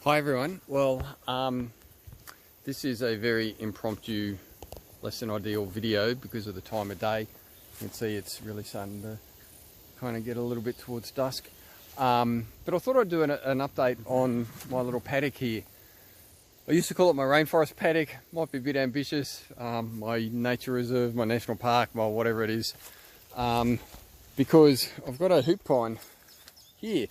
Hi everyone. Well, this is a very impromptu, less than ideal video because of the time of day. You can see it's really starting to kind of get a little bit towards dusk. But I thought I'd do an update on my little paddock here. I used to call it my rainforest paddock, might be a bit ambitious, my nature reserve, my national park, my whatever it is, because I've got a hoop pine here.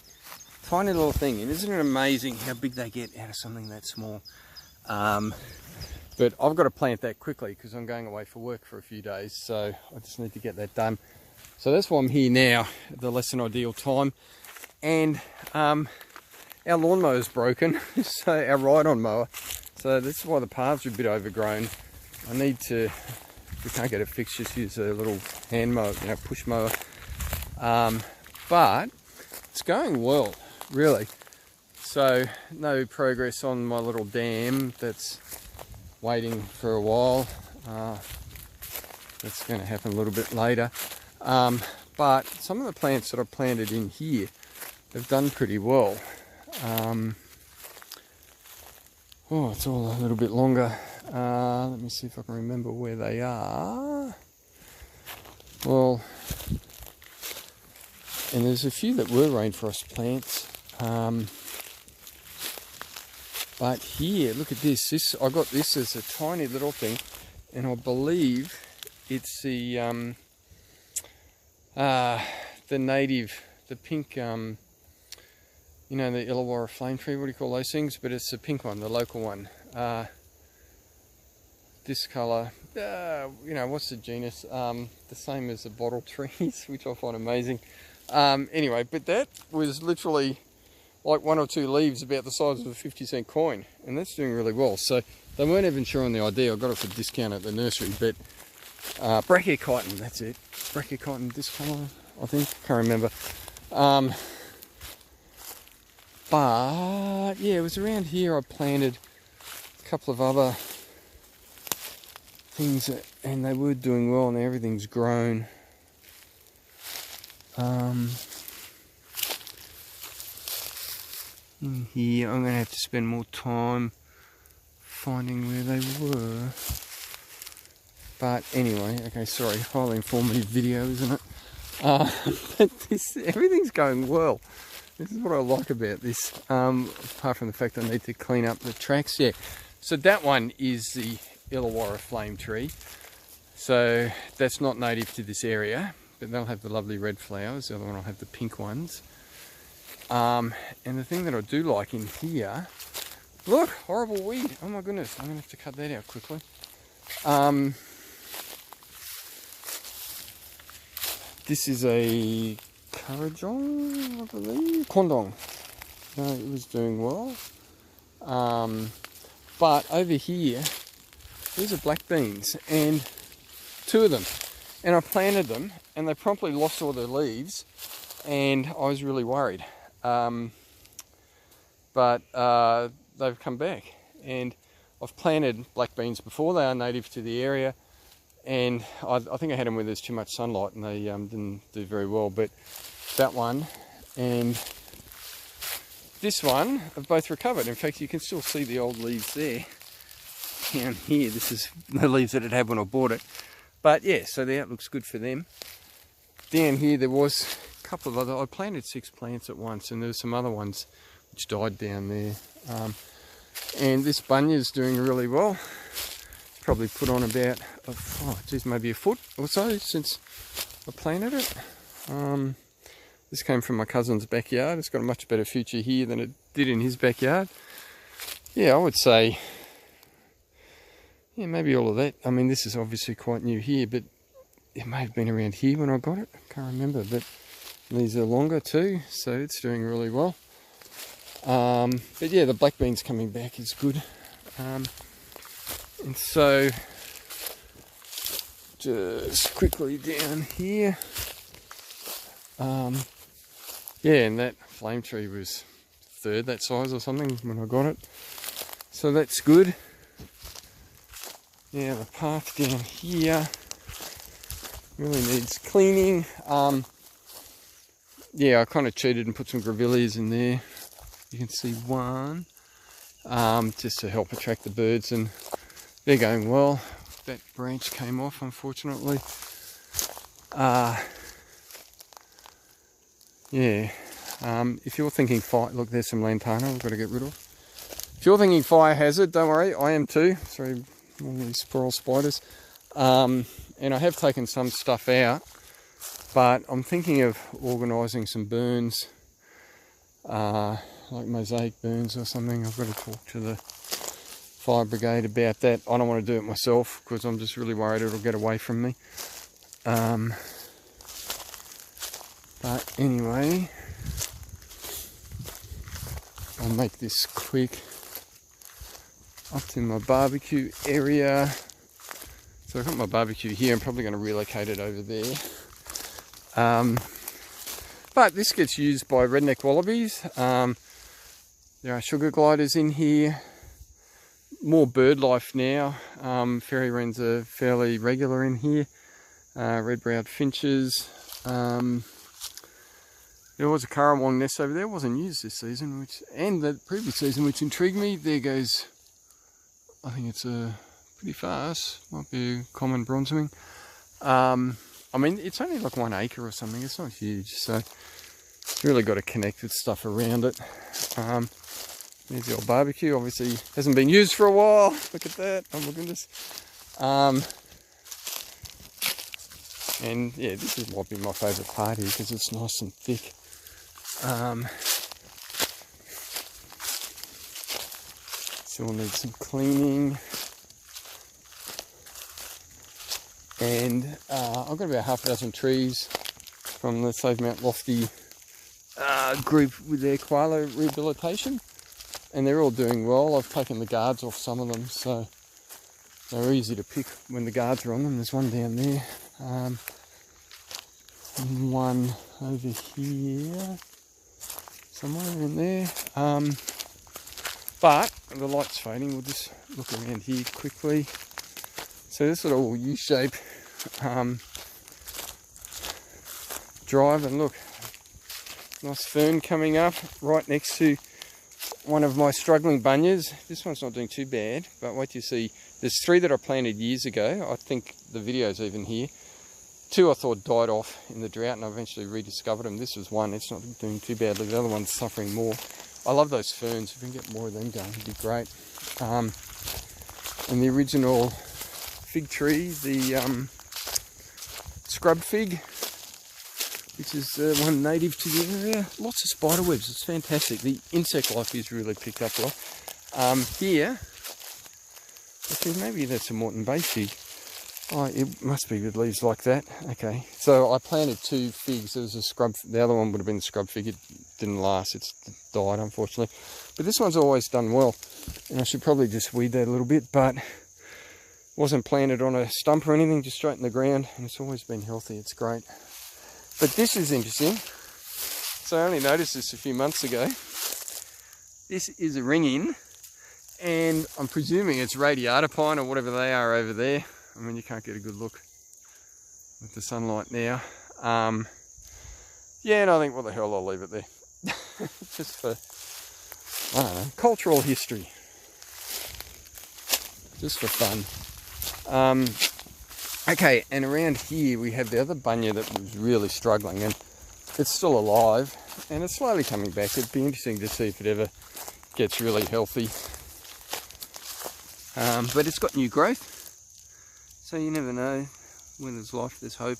Tiny little thing, and isn't it amazing how big they get out of something that small? But I've got to plant that quickly because I'm going away for work for a few days, so I just need to get that done. So that's why I'm here now at the less than ideal time. And our lawnmower is broken, so our ride-on mower. So this is why the paths are a bit overgrown. I need to, if we can't get it fixed, just use a little hand mower, push mower. But it's going well. Really. So no progress on my little dam that's waiting for a while. That's going to happen a little bit later. But some of the plants that I planted in here have done pretty well. Oh, it's all a little bit longer. Let me see if I can remember where they are. Well, and there's a few that were rainforest plants. But here, look at this. I got this as a tiny little thing, and I believe it's the native, the pink, the Illawarra flame tree. What do you call those things? But it's the pink one, the local one. This colour. What's the genus? The same as the bottle trees, which I find amazing. Anyway, but that was literally like one or two leaves about the size of a 50-cent coin, and that's doing really well. So they weren't even sure on the idea. I got it for discount at the nursery, but brachiochiton, that's it. Brachiochiton, this colour, I think, can't remember. But yeah, it was around here I planted a couple of other things, and they were doing well, and everything's grown. In here, I'm going to have to spend more time finding where they were. But anyway, okay, sorry, highly informative video, isn't it? But everything's going well. This is what I like about this, apart from the fact I need to clean up the tracks. Yeah, so that one is the Illawarra flame tree. So that's not native to this area, but they'll have the lovely red flowers. The other one will have the pink ones. And the thing that I do like in here, look, horrible weed. Oh my goodness, I'm going to have to cut that out quickly. This is a Currajong, I believe, Quandong. No, it was doing well. But over here, these are black beans, and two of them. And I planted them, and they promptly lost all their leaves, and I was really worried. But they've come back, and I've planted black beans before. They are native to the area, and I think I had them where there's too much sunlight, and they didn't do very well. But that one and this one have both recovered. In fact, you can still see the old leaves there down here. This is the leaves that it had when I bought it. But yeah, so the outlook's good for them. Down here there was a couple of other, I planted 6 plants at once, and there were some other ones which died down there. And this bunyia's doing really well. Probably put on about, maybe a foot or so since I planted it. This came from my cousin's backyard. It's got a much better future here than it did in his backyard. Yeah, I would say, yeah, maybe all of that. I mean, this is obviously quite new here, but it may have been around here when I got it. I can't remember, but these are longer too, so it's doing really well. But yeah, the black beans coming back is good. And so, just quickly down here. Yeah, and that flame tree was third that size or something when I got it. So that's good. Yeah, the path down here really needs cleaning. Yeah, I kind of cheated and put some grevilleas in there. You can see one. just to help attract the birds, and they're going well. That branch came off, unfortunately. Yeah, if you're thinking fire, look, there's some lantana we've got to get rid of. If you're thinking fire hazard, don't worry, I am too. Sorry, one of these squirrel spiders. And I have taken some stuff out, but I'm thinking of organising some burns, like mosaic burns or something. I've got to talk to the fire brigade about that. I don't want to do it myself because I'm just really worried it'll get away from me. But anyway, I'll make this quick. Up to my barbecue area. So I've got my barbecue here. I'm probably going to relocate it over there. But this gets used by redneck wallabies. There are sugar gliders in here. More bird life now. Fairy wrens are fairly regular in here. Red-browed finches. There was a currawong nest over there. It wasn't used this season, and the previous season, which intrigued me. There goes, I think it's pretty fast. Might be a common bronzewing. I mean, it's only like 1 acre or something. It's not huge, so it's really got to connect with stuff around it. There's the old barbecue. Obviously, hasn't been used for a while. Look at that. Oh my goodness. And yeah, this might be my favourite part here because it's nice and thick. Still needs some cleaning. And I've got about half a dozen trees from the Save Mount Lofty group with their koala rehabilitation. And they're all doing well. I've taken the guards off some of them, so they're easy to pick when the guards are on them. There's one down there. One over here. Somewhere in there. But the light's fading. We'll just look around here quickly. So this little U-shape drive, and look, nice fern coming up right next to one of my struggling bunyias. This one's not doing too bad, but wait till you see. There's 3 that I planted years ago. I think the video's even here. 2 I thought died off in the drought, and I eventually rediscovered them. This was one. It's not doing too badly. The other one's suffering more. I love those ferns. If we can get more of them going, it'd be great. And the original fig tree, the scrub fig, which is one native to the area. Lots of spider webs. It's fantastic. The insect life is really picked up well. Here, actually, maybe that's a Moreton Bay fig. Oh, it must be with leaves like that. Okay, so I planted 2 figs. There was a scrub. The other one would have been the scrub fig. It didn't last. It's died, unfortunately. But this one's always done well. And I should probably just weed that a little bit, but wasn't planted on a stump or anything, just straight in the ground. And it's always been healthy. It's great. But this is interesting. So I only noticed this a few months ago. This is a ring-in, and I'm presuming it's radiata pine or whatever they are over there. I mean, you can't get a good look with the sunlight now. Yeah, and I think, what the hell, I'll leave it there. Just for, I don't know, cultural history. Just for fun. Okay, and around here we have the other bunya that was really struggling, and it's still alive, and it's slowly coming back. It'd be interesting to see if it ever gets really healthy. But it's got new growth. So you never know, when there's life, there's hope.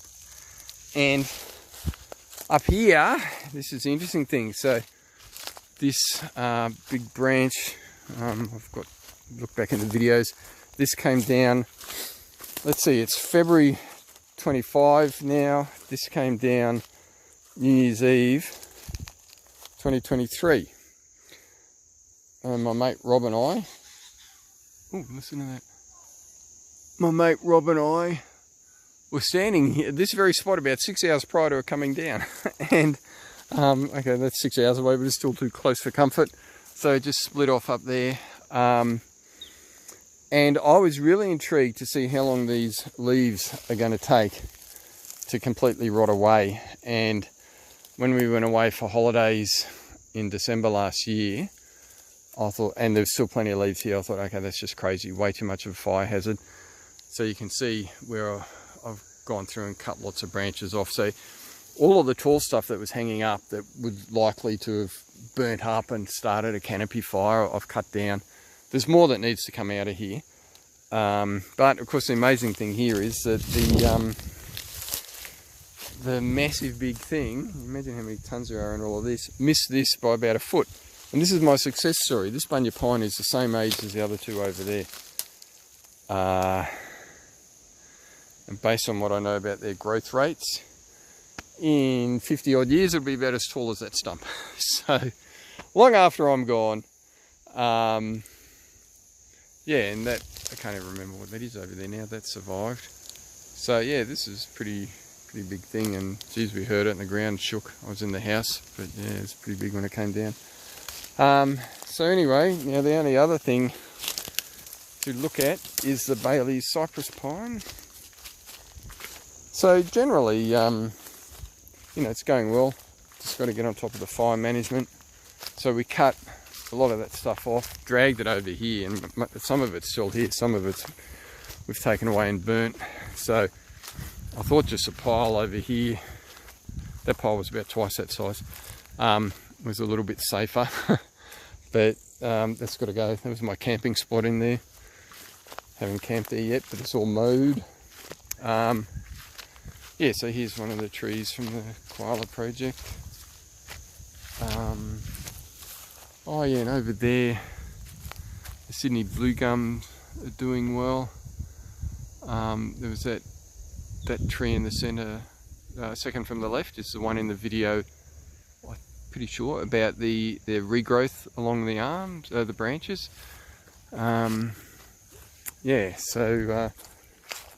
And up here, this is the interesting thing. So this big branch, I've got, look back in the videos, this came down, let's see, it's February 25 now. This came down New Year's Eve 2023. And my mate Rob and I, oh, listen to that. My mate Rob and I were standing here, this very spot, about 6 hours prior to it coming down. And, okay, that's 6 hours away, but it's still too close for comfort. So just split off up there. And I was really intrigued to see how long these leaves are going to take to completely rot away. And when we went away for holidays in December last year, I thought, and there's still plenty of leaves here, I thought, okay, that's just crazy, way too much of a fire hazard. So you can see where I've gone through and cut lots of branches off. So all of the tall stuff that was hanging up that was likely to have burnt up and started a canopy fire, I've cut down. There's more that needs to come out of here. But of course the amazing thing here is that the massive big thing, imagine how many tons there are in all of this, missed this by about a foot. And this is my success story. This bunya pine is the same age as the other two over there. And based on what I know about their growth rates, in 50 odd years it'll be about as tall as that stump. So long after I'm gone, yeah, and that, I can't even remember what that is over there now, that survived. So yeah, this is pretty big thing, and geez, we heard it and the ground shook. I was in the house, but yeah, it's pretty big when it came down. So anyway, now the only other thing to look at is the Bailey's cypress pine. So generally, you know, it's going well. Just got to get on top of the fire management. So we cut a lot of that stuff off, dragged it over here, and some of it's still here, some of it's we've taken away and burnt. So I thought just a pile over here, that pile was about twice that size, was a little bit safer. But that's got to go. That was my camping spot in there. Haven't camped there yet, but it's all mowed. Yeah, so here's one of the trees from the koala project. Oh yeah, and over there, the Sydney blue gums are doing well. There was that tree in the centre, second from the left, is the one in the video, I'm pretty sure, about the regrowth along the arms, the branches. Yeah, so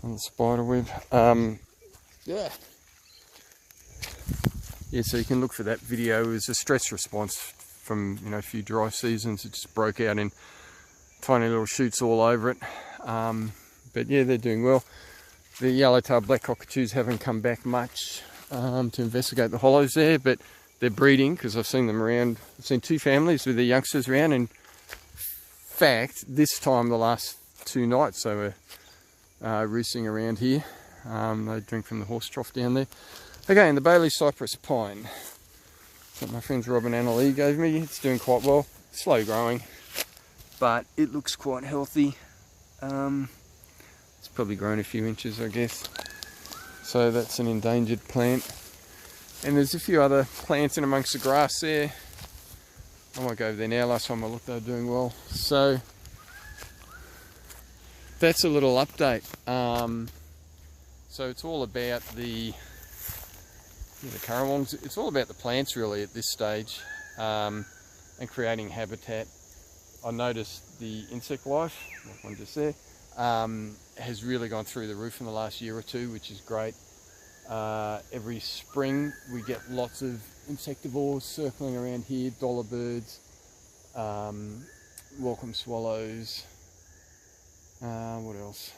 on the spider web. Yeah, so you can look for that video. It was a stress response from, you know, a few dry seasons. It just broke out in tiny little shoots all over it. But yeah, they're doing well. The yellow-tailed black cockatoos haven't come back much to investigate the hollows there, but they're breeding because I've seen them around. I've seen two families with their youngsters around. In fact, this time the last 2 nights they were roosting around here. They drink from the horse trough down there. Again, the Bailey cypress pine that my friends Rob and Annalie gave me. It's doing quite well. Slow growing, but it looks quite healthy. It's probably grown a few inches, I guess. So that's an endangered plant. And there's a few other plants in amongst the grass there. I might go over there now. Last time I looked, they were doing well. So that's a little update. So it's all about the currawongs. It's all about the plants really at this stage, and creating habitat. I noticed the insect life, like one just there, has really gone through the roof in the last year or two, which is great. Every spring we get lots of insectivores circling around here, dollar birds, welcome swallows, what else?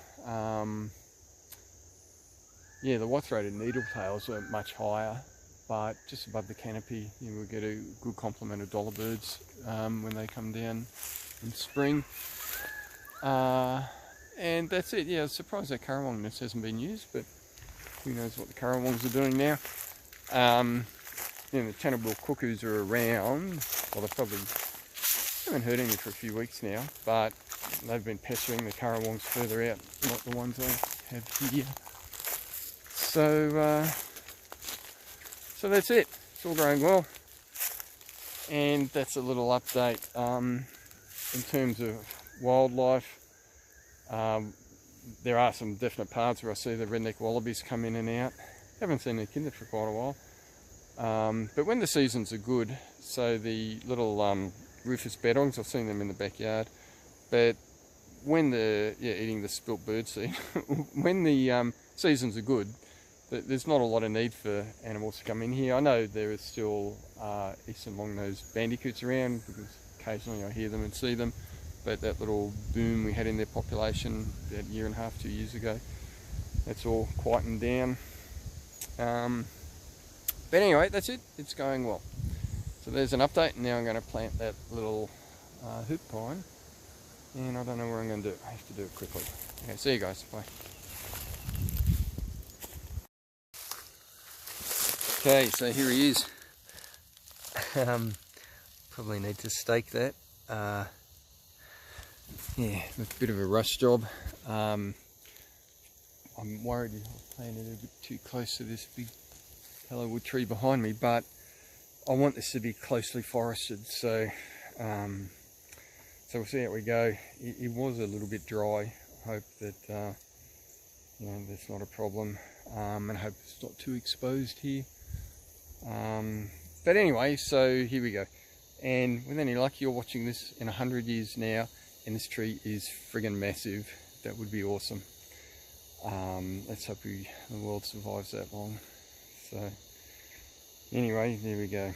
Yeah, the white-throated needletails are much higher, but just above the canopy, you know, we get a good complement of dollar birds when they come down in spring. And that's it. Yeah, I was surprised that currawong nest hasn't been used, but who knows what the currawongs are doing now. You know, the channel-bill cuckoos are around. Well, they probably haven't heard any for a few weeks now, but they've been pestering the currawongs further out, not the ones I have here. So that's it. It's all going well, and that's a little update in terms of wildlife. There are some definite paths where I see the redneck wallabies come in and out. Haven't seen their kinder for quite a while, but when the seasons are good, so the little rufous bedongs, I've seen them in the backyard, but when they're eating the spilt birdseed, when the seasons are good, there's not a lot of need for animals to come in here. I know there is still eastern long-nosed bandicoots around, because occasionally I hear them and see them, but that little boom we had in their population about a year and a half, 2 years ago, that's all quietened down. But anyway, that's it. It's going well. So there's an update, and now I'm going to plant that little hoop pine, and I don't know what I'm going to do. I have to do it quickly. Okay, see you guys. Bye. Okay, so here he is. Probably need to stake that. Yeah, a bit of a rush job. I'm worried I've planted a bit too close to this big tallowood tree behind me, but I want this to be closely forested, so we'll see how we go. It was a little bit dry. I hope that that's not a problem, and I hope it's not too exposed here. But anyway, so here we go. And with any luck, you're watching this in 100 years now, and this tree is friggin' massive. That would be awesome. Let's hope the world survives that long. So anyway, there we go.